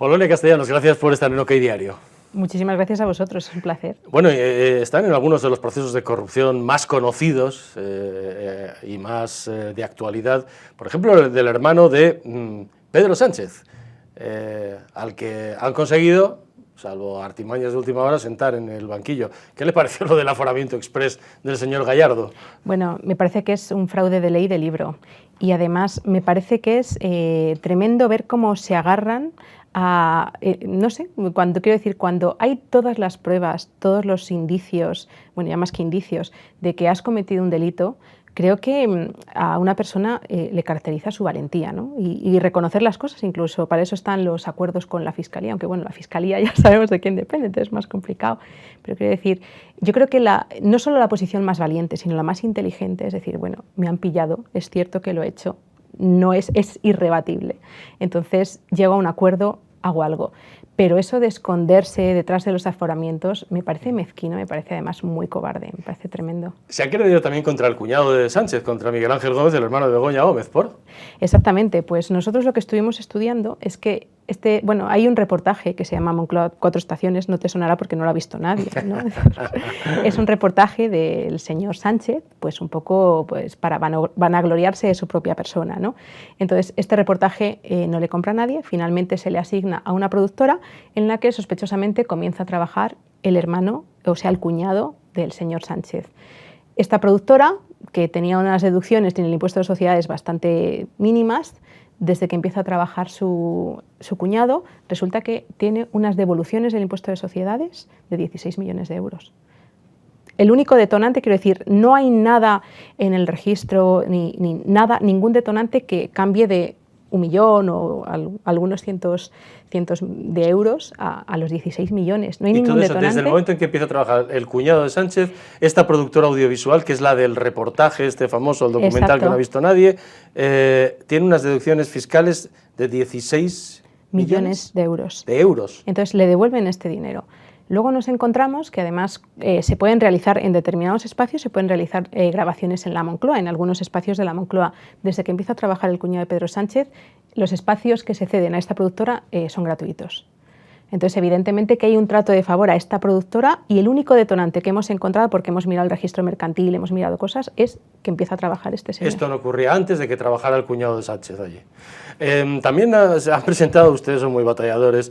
Polonia Castellanos, gracias por estar en OK Diario. Muchísimas gracias a vosotros, es un placer. Bueno, están en algunos de los procesos de corrupción más conocidos y más de actualidad, por ejemplo, el del hermano de Pedro Sánchez, al que han conseguido, salvo artimañas de última hora, sentar en el banquillo. ¿Qué le pareció lo del aforamiento exprés del señor Gallardo? Bueno, me parece que es un fraude de ley de libro y además me parece que es tremendo ver cómo se agarran a, no sé, cuando hay todas las pruebas, todos los indicios, bueno, ya más que indicios, de que has cometido un delito. Creo que a una persona le caracteriza su valentía, ¿no? Y reconocer las cosas incluso. Para eso están los acuerdos con la Fiscalía, aunque bueno, la Fiscalía ya sabemos de quién depende, entonces es más complicado. Pero quiero decir, yo creo que no solo la posición más valiente, sino la más inteligente, es decir, bueno, me han pillado, es cierto que lo he hecho, no es irrebatible. Entonces llego a un acuerdo, hago algo. Pero eso de esconderse detrás de los aforamientos me parece mezquino, me parece además muy cobarde, me parece tremendo. Se ha querido también contra el cuñado de Sánchez, contra Miguel Ángel Gómez, el hermano de Begoña Gómez, ¿por? Exactamente, pues nosotros lo que estuvimos estudiando es que bueno, hay un reportaje que se llama Moncloa Cuatro Estaciones, no te sonará porque no lo ha visto nadie, ¿no? Es un reportaje del señor Sánchez, pues un poco pues, para vanagloriarse de su propia persona, ¿no? Entonces, este reportaje no le compra a nadie, finalmente se le asigna a una productora en la que sospechosamente comienza a trabajar el hermano, o sea, el cuñado del señor Sánchez. Esta productora, que tenía unas deducciones en el impuesto de sociedades bastante mínimas, desde que empieza a trabajar su cuñado, resulta que tiene unas devoluciones del impuesto de sociedades de 16 millones de euros. El único detonante, quiero decir, no hay nada en el registro, ni nada, ningún detonante que cambie de 1 millón o algunos cientos de euros a los 16 millones. No hay ningún detonante. Desde el momento en que empieza a trabajar el cuñado de Sánchez, esta productora audiovisual, que es la del reportaje, este famoso, el documental Exacto. Que no ha visto nadie, tiene unas deducciones fiscales de 16 millones de euros. De euros. Entonces le devuelven este dinero. Luego nos encontramos que además se pueden realizar en determinados espacios, se pueden realizar grabaciones en la Moncloa, en algunos espacios de la Moncloa. Desde que empieza a trabajar el cuñado de Pedro Sánchez, los espacios que se ceden a esta productora son gratuitos. Entonces, evidentemente que hay un trato de favor a esta productora y el único detonante que hemos encontrado, porque hemos mirado el registro mercantil, hemos mirado cosas, es que empieza a trabajar este señor. Esto no ocurría antes de que trabajara el cuñado de Sánchez allí. También se han presentado, ustedes son muy batalladores,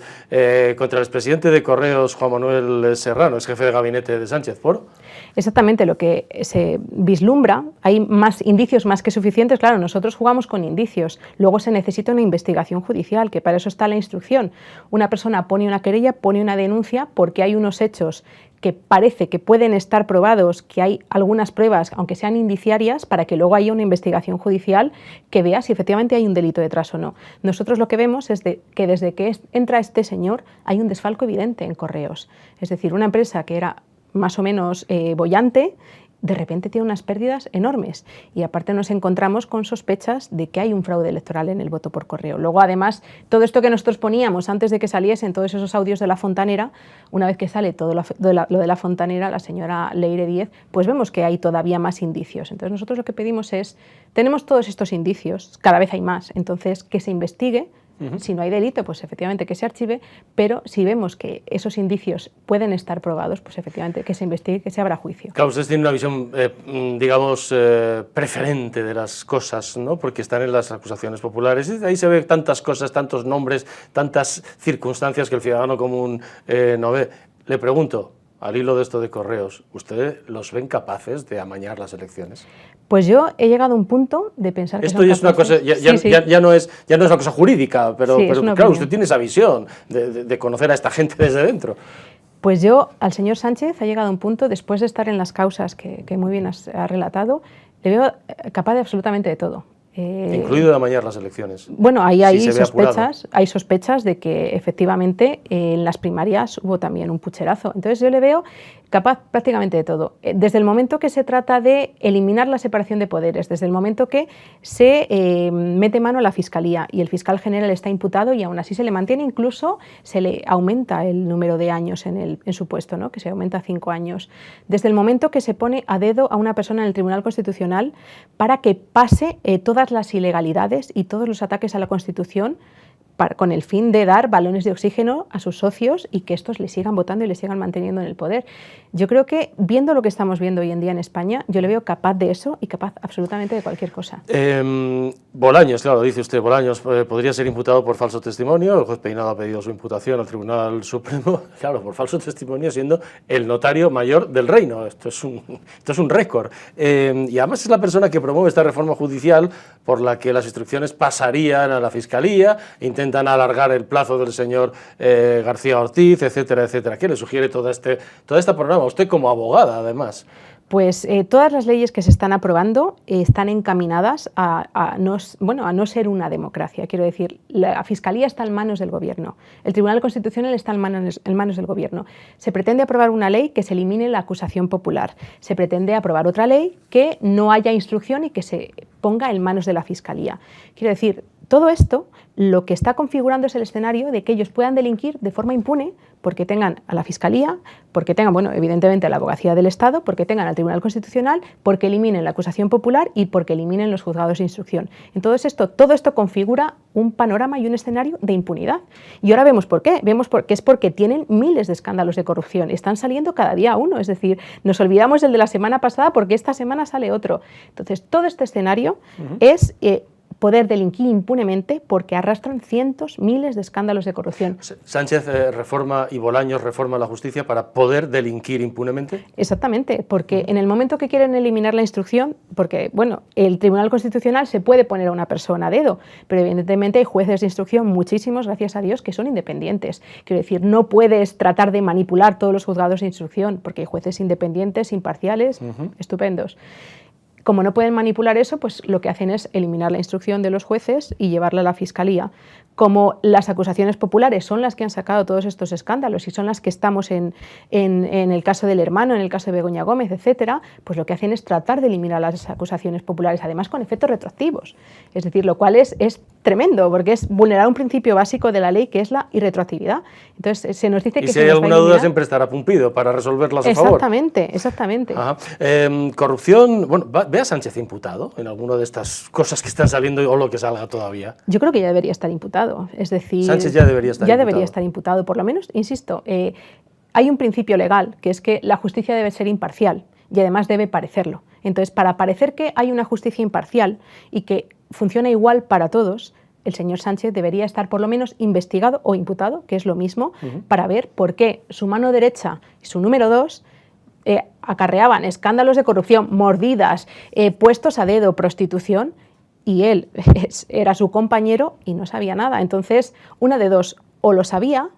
contra el expresidente de Correos, Juan Manuel Serrano, ex jefe de gabinete de Sánchez, ¿por? Exactamente, lo que se vislumbra, hay más indicios más que suficientes, claro, nosotros jugamos con indicios, luego se necesita una investigación judicial, que para eso está la instrucción. Una persona pone una querella, pone una denuncia porque hay unos hechos que parece que pueden estar probados, que hay algunas pruebas, aunque sean indiciarias, para que luego haya una investigación judicial que vea si efectivamente hay un delito detrás o no. Nosotros lo que vemos es que desde que entra este señor hay un desfalco evidente en Correos. Es decir, una empresa que era más o menos boyante, de repente tiene unas pérdidas enormes y aparte nos encontramos con sospechas de que hay un fraude electoral en el voto por correo. Luego, además, todo esto que nosotros poníamos antes de que saliesen todos esos audios de La Fontanera, una vez que sale todo lo de La Fontanera, la señora Leire Díez, pues vemos que hay todavía más indicios. Entonces nosotros lo que pedimos es, tenemos todos estos indicios, cada vez hay más, entonces que se investigue. Si no hay delito, pues efectivamente que se archive, pero si vemos que esos indicios pueden estar probados, pues efectivamente que se investigue, que se abra juicio. Claro, ustedes tienen una visión, digamos, preferente de las cosas, ¿no? Porque están en las acusaciones populares y ahí se ve tantas cosas, tantos nombres, tantas circunstancias que el ciudadano común no ve. Le pregunto, al hilo de esto de Correos, ¿ustedes los ven capaces de amañar las elecciones? Pues yo he llegado a un punto de pensar que esto ya es una cosa, ya no es una cosa jurídica, pero claro, usted tiene esa visión de conocer a esta gente desde dentro. Pues yo, al señor Sánchez, ha llegado a un punto, después de estar en las causas que muy bien has relatado, le veo capaz de absolutamente de todo. Incluido de amañar las elecciones. Bueno, ahí hay sospechas de que efectivamente en las primarias hubo también un pucherazo. Entonces yo le veo capaz prácticamente de todo. Desde el momento que se trata de eliminar la separación de poderes, desde el momento que se mete mano a la Fiscalía y el fiscal general está imputado y aún así se le mantiene, incluso se le aumenta el número de años en su puesto, ¿no? Que se aumenta a 5 años. Desde el momento que se pone a dedo a una persona en el Tribunal Constitucional para que pase todas las ilegalidades y todos los ataques a la Constitución con el fin de dar balones de oxígeno a sus socios y que estos le sigan votando y le sigan manteniendo en el poder. Yo creo que, viendo lo que estamos viendo hoy en día en España, yo le veo capaz de eso y capaz absolutamente de cualquier cosa. Bolaños, claro, dice usted, Bolaños podría ser imputado por falso testimonio. El juez Peinado ha pedido su imputación al Tribunal Supremo, claro, por falso testimonio, siendo el notario mayor del reino. Esto es un récord. Y además es la persona que promueve esta reforma judicial por la que las instrucciones pasarían a la Fiscalía, intentan alargar el plazo del señor García Ortiz, etcétera, etcétera. ¿Qué le sugiere todo este programa? Usted como abogada, además. Pues todas las leyes que se están aprobando están encaminadas a no ser una democracia. Quiero decir, la Fiscalía está en manos del Gobierno, el Tribunal Constitucional está en manos del Gobierno. Se pretende aprobar una ley que se elimine la acusación popular. Se pretende aprobar otra ley que no haya instrucción y que se ponga en manos de la Fiscalía. Quiero decir, todo esto lo que está configurando es el escenario de que ellos puedan delinquir de forma impune porque tengan a la Fiscalía, porque tengan, evidentemente a la Abogacía del Estado, porque tengan al Tribunal Constitucional, porque eliminen la acusación popular y porque eliminen los juzgados de instrucción. Entonces todo esto configura un panorama y un escenario de impunidad. Y ahora vemos por qué. Vemos que es porque tienen miles de escándalos de corrupción. Están saliendo cada día uno. Es decir, nos olvidamos del de la semana pasada porque esta semana sale otro. Entonces, todo este escenario es poder delinquir impunemente porque arrastran cientos, miles de escándalos de corrupción. ¿Sánchez reforma y Bolaños reforma la justicia para poder delinquir impunemente? Exactamente, porque en el momento que quieren eliminar la instrucción, porque el Tribunal Constitucional se puede poner a una persona a dedo, pero evidentemente hay jueces de instrucción, muchísimos, gracias a Dios, que son independientes. Quiero decir, no puedes tratar de manipular todos los juzgados de instrucción, porque hay jueces independientes, imparciales, estupendos. Como no pueden manipular eso, pues lo que hacen es eliminar la instrucción de los jueces y llevarla a la Fiscalía. Como las acusaciones populares son las que han sacado todos estos escándalos y son las que estamos en el caso del hermano, en el caso de Begoña Gómez, etcétera, pues lo que hacen es tratar de eliminar las acusaciones populares, además con efectos retroactivos. Es decir, lo cual es tremendo, porque es vulnerar un principio básico de la ley, que es la irretroactividad. Entonces, se nos dice que si hay alguna duda, siempre estará Pumpido para resolverlas a favor. Exactamente. Corrupción, ¿ve a Sánchez imputado en alguna de estas cosas que están saliendo o lo que salga todavía? Yo creo que ya debería estar imputado. Es decir, Sánchez ya debería estar imputado. Debería estar imputado, por lo menos, insisto, hay un principio legal, que es que la justicia debe ser imparcial y además debe parecerlo. Entonces, para parecer que hay una justicia imparcial y que funciona igual para todos, el señor Sánchez debería estar por lo menos investigado o imputado, que es lo mismo, para ver por qué su mano derecha y su número 2 acarreaban escándalos de corrupción, mordidas, puestos a dedo, prostitución, y él era su compañero y no sabía nada. Entonces, una de dos, o lo sabía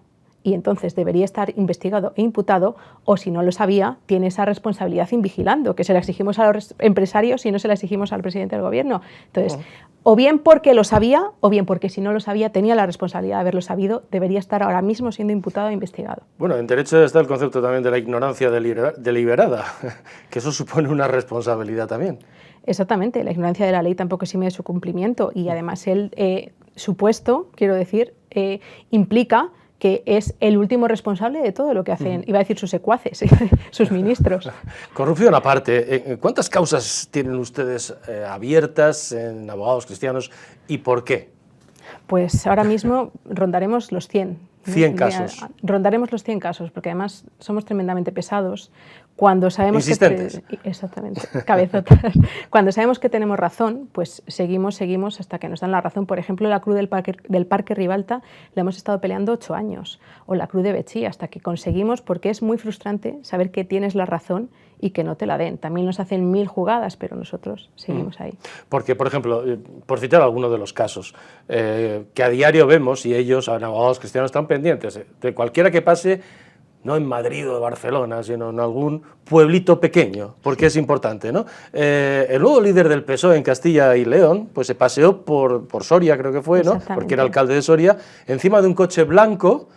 y entonces debería estar investigado e imputado, o si no lo sabía, tiene esa responsabilidad invigilando, que se la exigimos a los empresarios y no se la exigimos al presidente del gobierno. Entonces, o bien porque lo sabía, o bien porque si no lo sabía, tenía la responsabilidad de haberlo sabido, debería estar ahora mismo siendo imputado e investigado. Bueno, en derecho está el concepto también de la ignorancia deliberada, que eso supone una responsabilidad también. Exactamente, la ignorancia de la ley tampoco exime de su cumplimiento y además su puesto, quiero decir, implica que es el último responsable de todo lo que hacen, iba a decir sus secuaces, sus ministros. Corrupción aparte, ¿cuántas causas tienen ustedes abiertas en Abogados Cristianos y por qué? Pues ahora mismo rondaremos los 100. 100 casos. Rondaremos los 100 casos, porque además somos tremendamente pesados. Cuando sabemos exactamente, cabezotas. Cuando sabemos que tenemos razón, pues seguimos hasta que nos dan la razón. Por ejemplo, la Cruz del Parque Ribalta la hemos estado peleando 8 años, o la Cruz de Betxí, hasta que conseguimos, porque es muy frustrante saber que tienes la razón y que no te la den. También nos hacen 1000 jugadas, pero nosotros seguimos ahí. Porque, por ejemplo, por citar alguno de los casos, que a diario vemos, y ellos, Abogados Cristianos, están pendientes de cualquiera que pase, no en Madrid o Barcelona, sino en algún pueblito pequeño, porque es importante, ¿no? El nuevo líder del PSOE en Castilla y León, pues se paseó por Soria, creo que fue, ¿no? Porque era alcalde de Soria, encima de un coche blanco,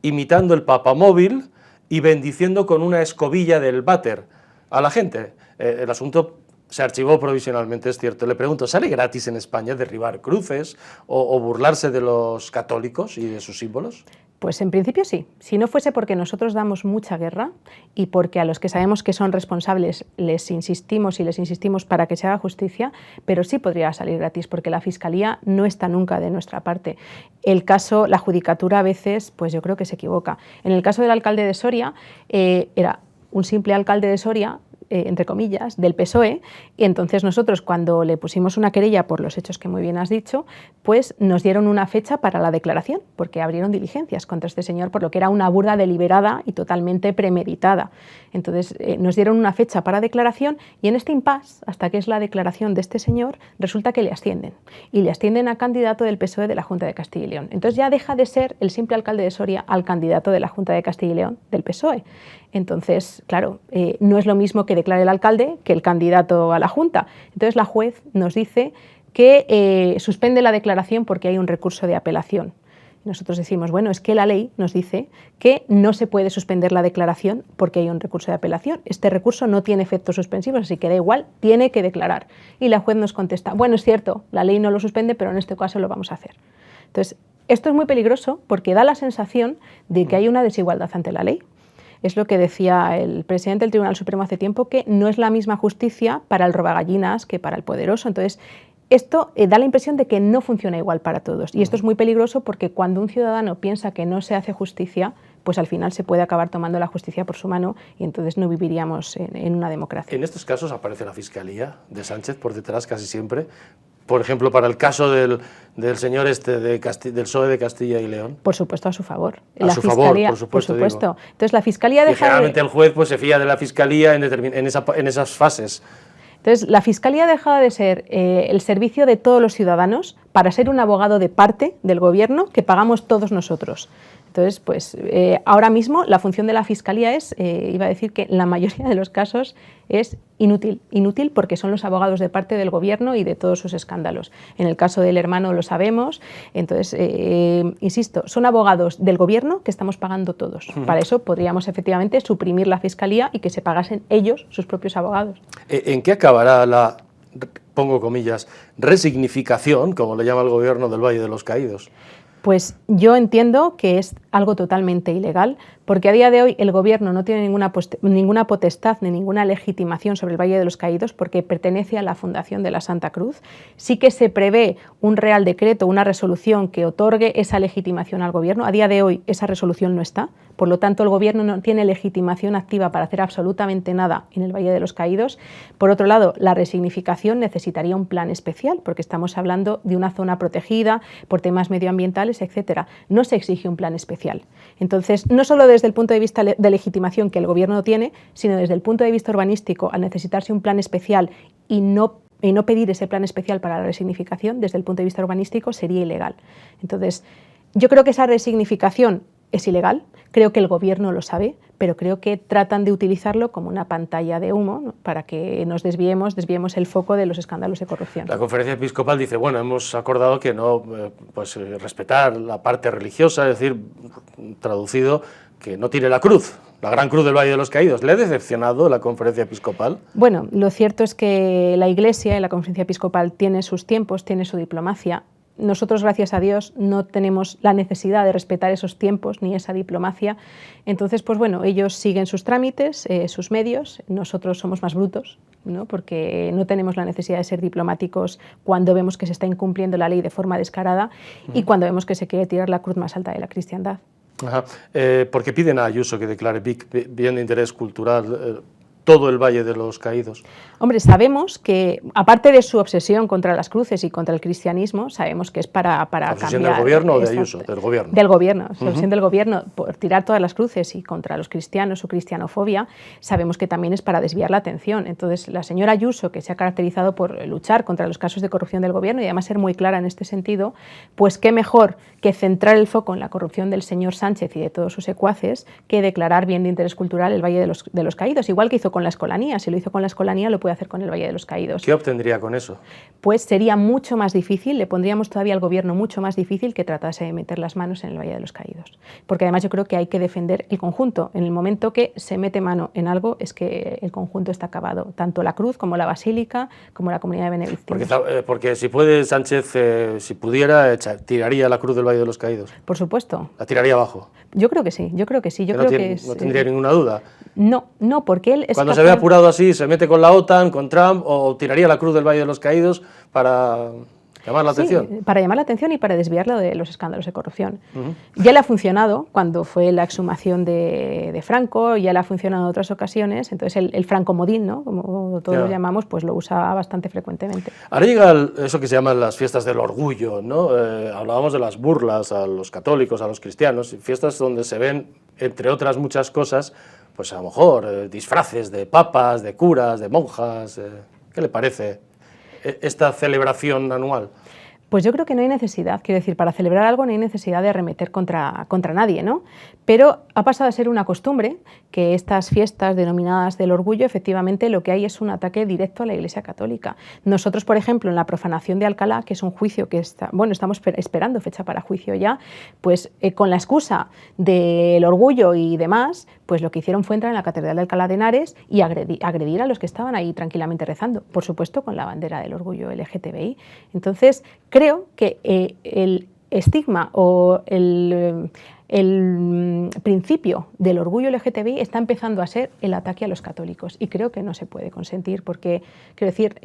imitando el papamóvil y bendiciendo con una escobilla del váter a la gente. El asunto se archivó provisionalmente, es cierto. Le pregunto, ¿sale gratis en España derribar cruces o burlarse de los católicos y de sus símbolos? Pues en principio sí. Si no fuese porque nosotros damos mucha guerra y porque a los que sabemos que son responsables les insistimos para que se haga justicia, pero sí podría salir gratis porque la Fiscalía no está nunca de nuestra parte. El caso, la judicatura a veces, pues yo creo que se equivoca. En el caso del alcalde de Soria, era un simple alcalde de Soria, entre comillas, del PSOE, y entonces nosotros cuando le pusimos una querella por los hechos que muy bien has dicho, pues nos dieron una fecha para la declaración, porque abrieron diligencias contra este señor por lo que era una burla deliberada y totalmente premeditada. Entonces nos dieron una fecha para declaración y en este impasse, hasta que es la declaración de este señor, resulta que le ascienden, y le ascienden a candidato del PSOE de la Junta de Castilla y León. Entonces ya deja de ser el simple alcalde de Soria al candidato de la Junta de Castilla y León del PSOE. Entonces, claro, no es lo mismo que declare el alcalde que el candidato a la Junta. Entonces la juez nos dice que suspende la declaración porque hay un recurso de apelación. Nosotros decimos, bueno, es que la ley nos dice que no se puede suspender la declaración porque hay un recurso de apelación. Este recurso no tiene efectos suspensivos, así que da igual, tiene que declarar. Y la juez nos contesta, bueno, es cierto, la ley no lo suspende, pero en este caso lo vamos a hacer. Entonces, esto es muy peligroso porque da la sensación de que hay una desigualdad ante la ley. Es lo que decía el presidente del Tribunal Supremo hace tiempo, que no es la misma justicia para el robagallinas que para el poderoso. Entonces, esto da la impresión de que no funciona igual para todos. Y esto es muy peligroso porque cuando un ciudadano piensa que no se hace justicia, pues al final se puede acabar tomando la justicia por su mano y entonces no viviríamos en una democracia. En estos casos aparece la Fiscalía de Sánchez por detrás casi siempre. Por ejemplo, para el caso del señor del PSOE de Castilla y León. Por supuesto, a su favor. A su favor, por supuesto. Digo. Entonces, la Fiscalía deja generalmente el juez pues, se fía de la Fiscalía en esas fases. Entonces, la Fiscalía ha dejado de ser el servicio de todos los ciudadanos para ser un abogado de parte del Gobierno que pagamos todos nosotros. Entonces, pues ahora mismo la función de la Fiscalía es, iba a decir que en la mayoría de los casos es inútil porque son los abogados de parte del Gobierno y de todos sus escándalos. En el caso del hermano lo sabemos, entonces, insisto, son abogados del Gobierno que estamos pagando todos. Para eso podríamos efectivamente suprimir la Fiscalía y que se pagasen ellos sus propios abogados. ¿En qué acabará la, pongo comillas, resignificación, como le llama el Gobierno del Valle de los Caídos? Pues yo entiendo que es algo totalmente ilegal, porque a día de hoy el Gobierno no tiene ninguna potestad ni ninguna legitimación sobre el Valle de los Caídos porque pertenece a la Fundación de la Santa Cruz. Sí que se prevé un real decreto, una resolución que otorgue esa legitimación al Gobierno. A día de hoy esa resolución no está, por lo tanto el Gobierno no tiene legitimación activa para hacer absolutamente nada en el Valle de los Caídos. Por otro lado, la resignificación necesitaría un plan especial, porque estamos hablando de una zona protegida por temas medioambientales, etcétera. No se exige un plan especial. Entonces, no solo desde el punto de vista de legitimación que el Gobierno no tiene, sino desde el punto de vista urbanístico, al necesitarse un plan especial y no pedir ese plan especial para la resignificación, desde el punto de vista urbanístico sería ilegal. Entonces, yo creo que esa resignificación es ilegal, creo que el Gobierno lo sabe, pero creo que tratan de utilizarlo como una pantalla de humo, ¿no?, para que nos desviemos el foco de los escándalos de corrupción. La Conferencia Episcopal dice, bueno, hemos acordado que no, respetar la parte religiosa, es decir, traducido, que no tiene la cruz, la gran cruz del Valle de los Caídos. ¿Le ha decepcionado la Conferencia Episcopal? Bueno, lo cierto es que la Iglesia y la Conferencia Episcopal tiene sus tiempos, tiene su diplomacia. Nosotros, gracias a Dios, no tenemos la necesidad de respetar esos tiempos ni esa diplomacia. Entonces, pues bueno, ellos siguen sus trámites, sus medios. Nosotros somos más brutos, ¿no?, porque no tenemos la necesidad de ser diplomáticos cuando vemos que se está incumpliendo la ley de forma descarada y cuando vemos que se quiere tirar la cruz más alta de la cristiandad. Ajá. ¿Por qué piden a Ayuso que declare bien de interés cultural todo el Valle de los Caídos? Hombre, sabemos que, aparte de su obsesión contra las cruces y contra el cristianismo, sabemos que es para cambiar... ¿Obsesión del Gobierno o de Ayuso? Del Gobierno. Del Gobierno, la obsesión del Gobierno por tirar todas las cruces y contra los cristianos, su cristianofobia, sabemos que también es para desviar la atención. Entonces, la señora Ayuso, que se ha caracterizado por luchar contra los casos de corrupción del Gobierno y además ser muy clara en este sentido, pues qué mejor que centrar el foco en la corrupción del señor Sánchez y de todos sus secuaces que declarar bien de interés cultural el Valle de los Caídos, igual que hizo con con la Escolanía. Si lo hizo con la Escolanía, lo puede hacer con el Valle de los Caídos. ¿Qué obtendría con eso? Pues sería mucho más difícil, le pondríamos todavía al gobierno mucho más difícil que tratase de meter las manos en el Valle de los Caídos. Porque además yo creo que hay que defender el conjunto. En el momento que se mete mano en algo es que el conjunto está acabado. Tanto la cruz como la basílica, como la comunidad de benedictinos. Porque si puede Sánchez, si pudiera, tiraría la cruz del Valle de los Caídos. Por supuesto. ¿La tiraría abajo? Yo creo que sí, yo creo que sí. Yo creo que es, no tendría ninguna duda. No, porque él es Cuando se ve apurado así, ¿se mete con la OTAN, con Trump, o tiraría la cruz del Valle de los Caídos para llamar la atención? Para llamar la atención y para desviarlo de los escándalos de corrupción. Ya le ha funcionado cuando fue la exhumación de Franco, ya le ha funcionado en otras ocasiones, entonces el francomodín, ¿no? Como todos lo llamamos, pues lo usa bastante frecuentemente. Ahora llega eso que se llaman las fiestas del orgullo, ¿no? Hablábamos de las burlas a los católicos, a los cristianos, fiestas donde se ven, entre otras muchas cosas, pues a lo mejor disfraces de papas, de curas, de monjas. ¿Qué le parece esta celebración anual? Pues yo creo que no hay necesidad, quiero decir, para celebrar algo no hay necesidad de arremeter contra nadie, ¿no? Pero ha pasado a ser una costumbre que estas fiestas denominadas del orgullo, efectivamente lo que hay es un ataque directo a la Iglesia Católica. Nosotros, por ejemplo, en la profanación de Alcalá, que es un juicio que estamos esperando fecha para juicio ya, pues con la excusa del orgullo y demás, pues lo que hicieron fue entrar en la Catedral de Alcalá de Henares y agredir a los que estaban ahí tranquilamente rezando, por supuesto con la bandera del orgullo LGTBI. Entonces, creo que el estigma o el principio del orgullo LGTBI está empezando a ser el ataque a los católicos y creo que no se puede consentir porque, quiero decir,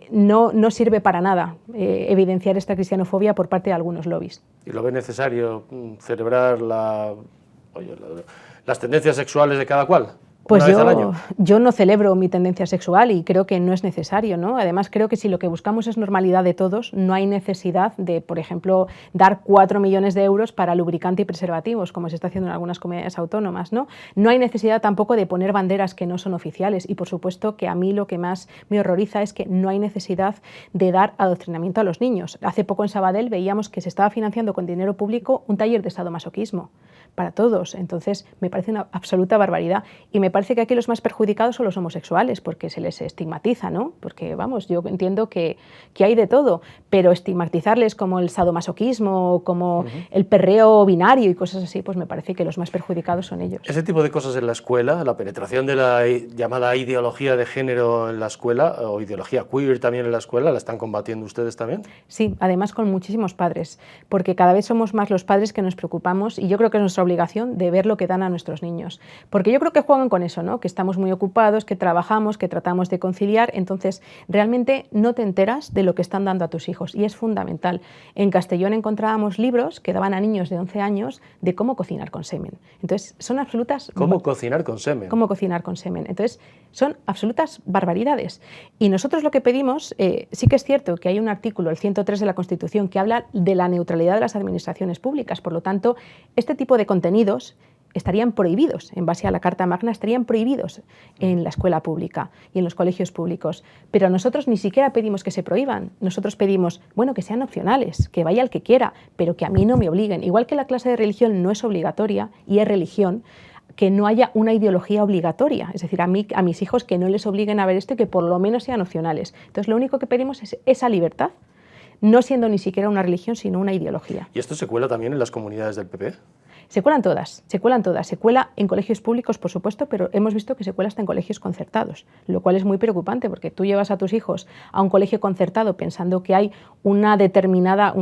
no sirve para nada evidenciar esta cristianofobia por parte de algunos lobbies. ¿Y lo ve necesario celebrar las tendencias sexuales de cada cual? Pues yo no celebro mi tendencia sexual y creo que no es necesario, ¿no? Además, creo que si lo que buscamos es normalidad de todos, no hay necesidad de, por ejemplo, dar 4 millones de euros para lubricante y preservativos, como se está haciendo en algunas comunidades autónomas, ¿no? No hay necesidad tampoco de poner banderas que no son oficiales y, por supuesto, que a mí lo que más me horroriza es que no hay necesidad de dar adoctrinamiento a los niños. Hace poco en Sabadell veíamos que se estaba financiando con dinero público un taller de sadomasoquismo para todos. Entonces, me parece una absoluta barbaridad y me parece que aquí los más perjudicados son los homosexuales porque se les estigmatiza, ¿no? Porque, vamos, yo entiendo que hay de todo, pero estigmatizarles como el sadomasoquismo, como el perreo binario y cosas así, pues me parece que los más perjudicados son ellos. Ese tipo de cosas en la escuela, la penetración de la llamada ideología de género en la escuela o ideología queer también en la escuela, ¿la están combatiendo ustedes también? Sí, además con muchísimos padres, porque cada vez somos más los padres que nos preocupamos y yo creo que es nuestra obligación de ver lo que dan a nuestros niños, porque yo creo que juegan con eso, ¿no? Que estamos muy ocupados, que trabajamos, que tratamos de conciliar, entonces realmente no te enteras de lo que están dando a tus hijos y es fundamental. En Castellón encontrábamos libros que daban a niños de 11 años de cómo cocinar con semen. Entonces son absolutas... ¿Cómo cocinar con semen? Cómo cocinar con semen. Entonces son absolutas barbaridades. Y nosotros lo que pedimos, sí que es cierto que hay un artículo, el 103 de la Constitución, que habla de la neutralidad de las administraciones públicas. Por lo tanto, este tipo de contenidos estarían prohibidos, en base a la Carta Magna, estarían prohibidos en la escuela pública y en los colegios públicos. Pero nosotros ni siquiera pedimos que se prohíban, nosotros pedimos, bueno, que sean opcionales, que vaya el que quiera, pero que a mí no me obliguen. Igual que la clase de religión no es obligatoria y es religión, que no haya una ideología obligatoria, es decir, a mis hijos que no les obliguen a ver esto y que por lo menos sean opcionales. Entonces, lo único que pedimos es esa libertad, no siendo ni siquiera una religión, sino una ideología. ¿Y esto se cuela también en las comunidades del PP? Se cuelan todas, se cuelan todas. Se cuela en colegios públicos, por supuesto, pero hemos visto que se cuela hasta en colegios concertados, lo cual es muy preocupante porque tú llevas a tus hijos a un colegio concertado pensando que hay una determinada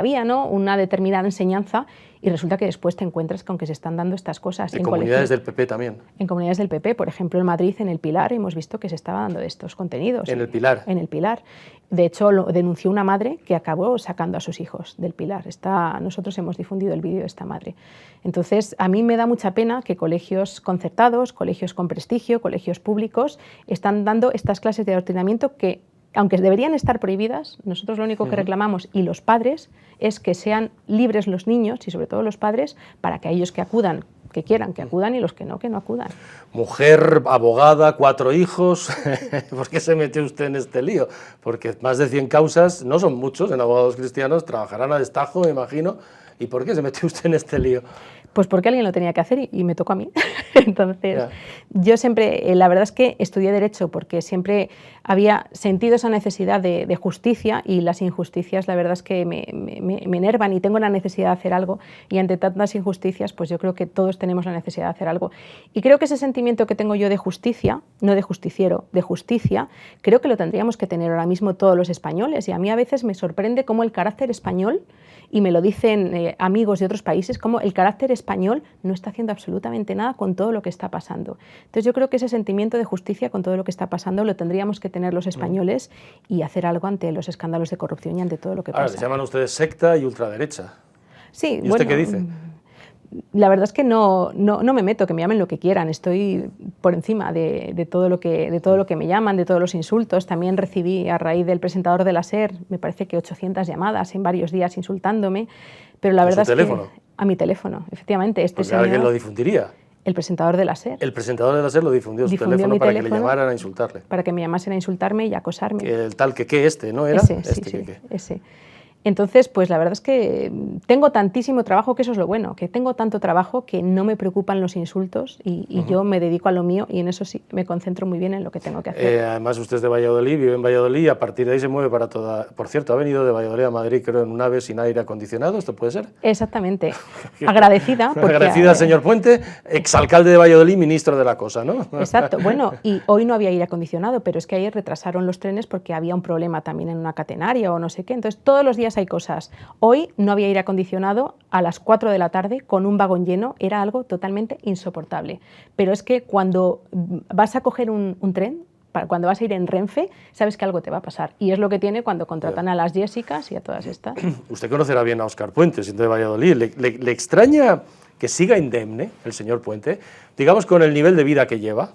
vía, ¿no? Una determinada enseñanza y resulta que después te encuentras con que se están dando estas cosas. ¿En comunidades del PP también? En comunidades del PP, por ejemplo, en Madrid, en El Pilar, hemos visto que se estaba dando de estos contenidos. ¿En El Pilar? En El Pilar. De hecho, lo denunció una madre que acabó sacando a sus hijos del Pilar. Nosotros hemos difundido el vídeo de esta madre. Entonces, a mí me da mucha pena que colegios concertados, colegios con prestigio, colegios públicos, están dando estas clases de adoctrinamiento que, aunque deberían estar prohibidas, nosotros lo único que reclamamos, y los padres, es que sean libres los niños y sobre todo los padres para que aquellos que acudan, que quieran que acudan y los que no acudan. Mujer, abogada, 4 hijos, ¿por qué se metió usted en este lío? Porque más de 100 causas, no son muchos en abogados cristianos, trabajarán a destajo, me imagino, ¿Y por qué se metió usted en este lío? Pues porque alguien lo tenía que hacer y me tocó a mí. Entonces, yo siempre, la verdad es que estudié Derecho porque siempre había sentido esa necesidad de justicia, y las injusticias la verdad es que me enervan y tengo la necesidad de hacer algo, y ante tantas injusticias pues yo creo que todos tenemos la necesidad de hacer algo. Y creo que ese sentimiento que tengo yo de justicia, no de justiciero, de justicia, creo que lo tendríamos que tener ahora mismo todos los españoles, y a mí a veces me sorprende cómo el carácter español, y me lo dicen amigos de otros países, cómo el carácter español no está haciendo absolutamente nada con todo lo que está pasando. Entonces yo creo que ese sentimiento de justicia con todo lo que está pasando lo tendríamos que tener los españoles y hacer algo ante los escándalos de corrupción y ante todo lo que pasa. Ahora, les llaman ustedes secta y ultraderecha. Sí, ¿Y usted qué dice? La verdad es que no me meto, que me llamen lo que quieran. Estoy por encima de todo lo que me llaman, de todos los insultos. También recibí, a raíz del presentador de la SER, me parece que 800 llamadas en varios días insultándome. Pero la verdad es teléfono? Que a mi teléfono, efectivamente. Porque alguien lo difundiría. El presentador de la SER. El presentador de la SER lo difundió su teléfono para que le llamaran a insultarle. Para que me llamasen a insultarme y a acosarme. El tal que este, ¿no era? Ese, sí, ese. Entonces, pues la verdad es que tengo tantísimo trabajo, que eso es lo bueno, que tengo tanto trabajo que no me preocupan los insultos y yo me dedico a lo mío, y en eso sí me concentro muy bien en lo que tengo que hacer. Además, usted es de Valladolid, vive en Valladolid y a partir de ahí se mueve para toda... Por cierto, ha venido de Valladolid a Madrid, creo, en un AVE sin aire acondicionado, ¿esto puede ser? Exactamente. Agradecida. Porque, agradecida al señor Puente, exalcalde de Valladolid, ministro de la cosa, ¿no? Exacto. Bueno, y hoy no había aire acondicionado, pero es que ayer retrasaron los trenes porque había un problema también en una catenaria o no sé qué. Entonces, todos los días hay cosas. Hoy no había aire acondicionado a las 4 de la tarde con un vagón lleno, era algo totalmente insoportable. Pero es que cuando vas a coger un tren, cuando vas a ir en Renfe, sabes que algo te va a pasar. Y es lo que tiene cuando contratan a las Jessicas y a todas estas. Usted conocerá bien a Óscar Puente, siendo de Valladolid. ¿Le extraña que siga indemne el señor Puente, digamos, con el nivel de vida que lleva?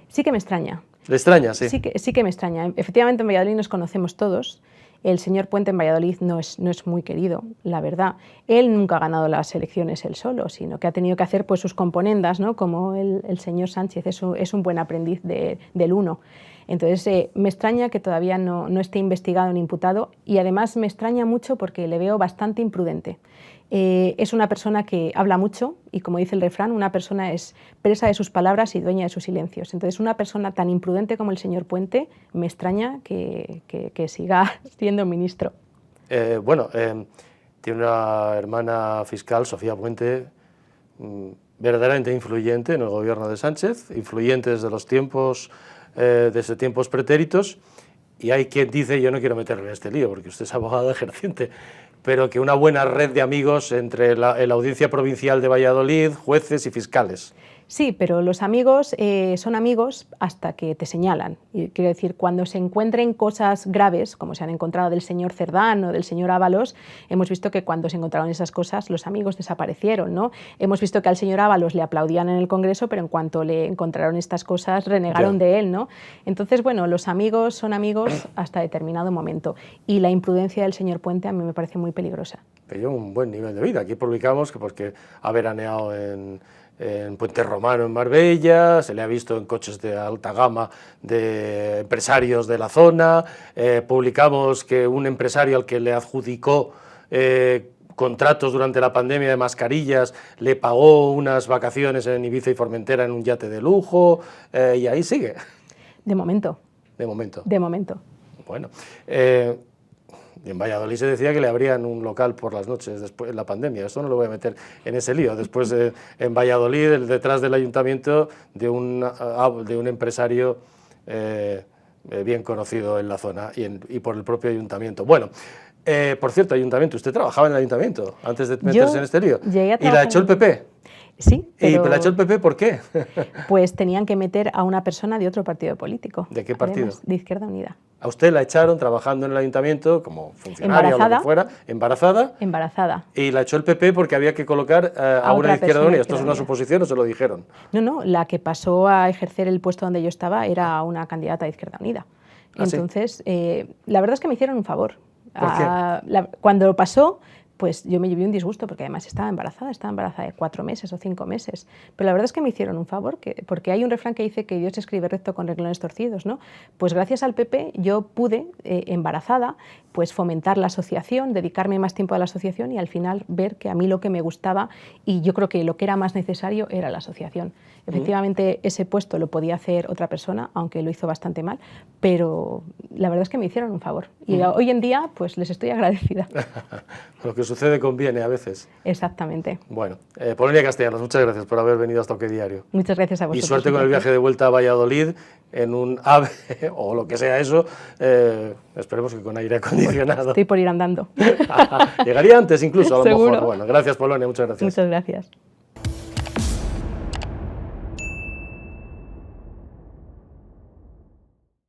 Sí que me extraña. ¿Le extraña? Sí. Sí que me extraña. Efectivamente, en Valladolid nos conocemos todos. El señor Puente en Valladolid no es muy querido, la verdad. Él nunca ha ganado las elecciones él solo, sino que ha tenido que hacer pues, sus componendas, ¿no? Como el señor Sánchez es un buen aprendiz del uno. Entonces, me extraña que todavía no esté investigado ni imputado, y además me extraña mucho porque le veo bastante imprudente. Es una persona que habla mucho y, como dice el refrán, una persona es presa de sus palabras y dueña de sus silencios. Entonces, una persona tan imprudente como el señor Puente, me extraña que siga siendo ministro. Tiene una hermana fiscal, Sofía Puente, verdaderamente influyente en el gobierno de Sánchez, influyente desde tiempos pretéritos, y hay quien dice, yo no quiero meterme en este lío porque usted es abogado ejerciente, pero que una buena red de amigos entre la Audiencia Provincial de Valladolid, jueces y fiscales. Sí, pero los amigos son amigos hasta que te señalan. Y quiero decir, cuando se encuentren cosas graves, como se han encontrado del señor Cerdán o del señor Ábalos, hemos visto que cuando se encontraron esas cosas, los amigos desaparecieron, ¿no? Hemos visto que al señor Ábalos le aplaudían en el Congreso, pero en cuanto le encontraron estas cosas, renegaron de él, ¿no? Entonces, bueno, los amigos son amigos hasta determinado momento. Y la imprudencia del señor Puente a mí me parece muy peligrosa. Que lleva un buen nivel de vida. Aquí publicamos que porque ha veraneado en Puente Romano, en Marbella, se le ha visto en coches de alta gama de empresarios de la zona, publicamos que un empresario al que le adjudicó contratos durante la pandemia de mascarillas le pagó unas vacaciones en Ibiza y Formentera en un yate de lujo, y ahí sigue. De momento. De momento. De momento. Bueno, en Valladolid se decía que le abrían un local por las noches después de la pandemia. Esto no lo voy a meter en ese lío. Después, en Valladolid, detrás del ayuntamiento, de un empresario bien conocido en la zona y por el propio ayuntamiento. Bueno, por cierto, ayuntamiento, ¿usted trabajaba en el ayuntamiento antes de meterse en este lío? ¿Y la echó el PP? Sí, pero... ¿Y la echó el PP por qué? Pues tenían que meter a una persona de otro partido político. ¿De qué partido? Además, de Izquierda Unida. A usted la echaron trabajando en el ayuntamiento como funcionaria o lo que fuera, embarazada. Embarazada. Y la echó el PP porque había que colocar a una de Izquierda Unida. ¿Esto es una suposición o se lo dijeron? No, la que pasó a ejercer el puesto donde yo estaba era una candidata de Izquierda Unida. Entonces, ¿sí? La verdad es que me hicieron un favor. ¿Por qué? Cuando lo pasó, pues yo me llevé un disgusto, porque además estaba embarazada de 4 meses o 5 meses. Pero la verdad es que me hicieron un favor, porque hay un refrán que dice que Dios escribe recto con renglones torcidos, ¿no? Pues gracias al PP yo pude, embarazada, pues fomentar la asociación, dedicarme más tiempo a la asociación y al final ver que a mí lo que me gustaba y yo creo que lo que era más necesario era la asociación. Efectivamente, ese puesto lo podía hacer otra persona, aunque lo hizo bastante mal, pero la verdad es que me hicieron un favor. Y hoy en día, pues les estoy agradecida. Lo que sucede conviene a veces. Exactamente. Bueno, Polonia Castellanos, muchas gracias por haber venido hasta OK Diario. Muchas gracias a vosotros. Y suerte con el viaje de vuelta a Valladolid en un AVE o lo que sea eso. Esperemos que con aire acondicionado. Estoy por ir andando. Llegaría antes incluso, a lo Seguro. mejor. Bueno, gracias Polonia, muchas gracias. Muchas gracias.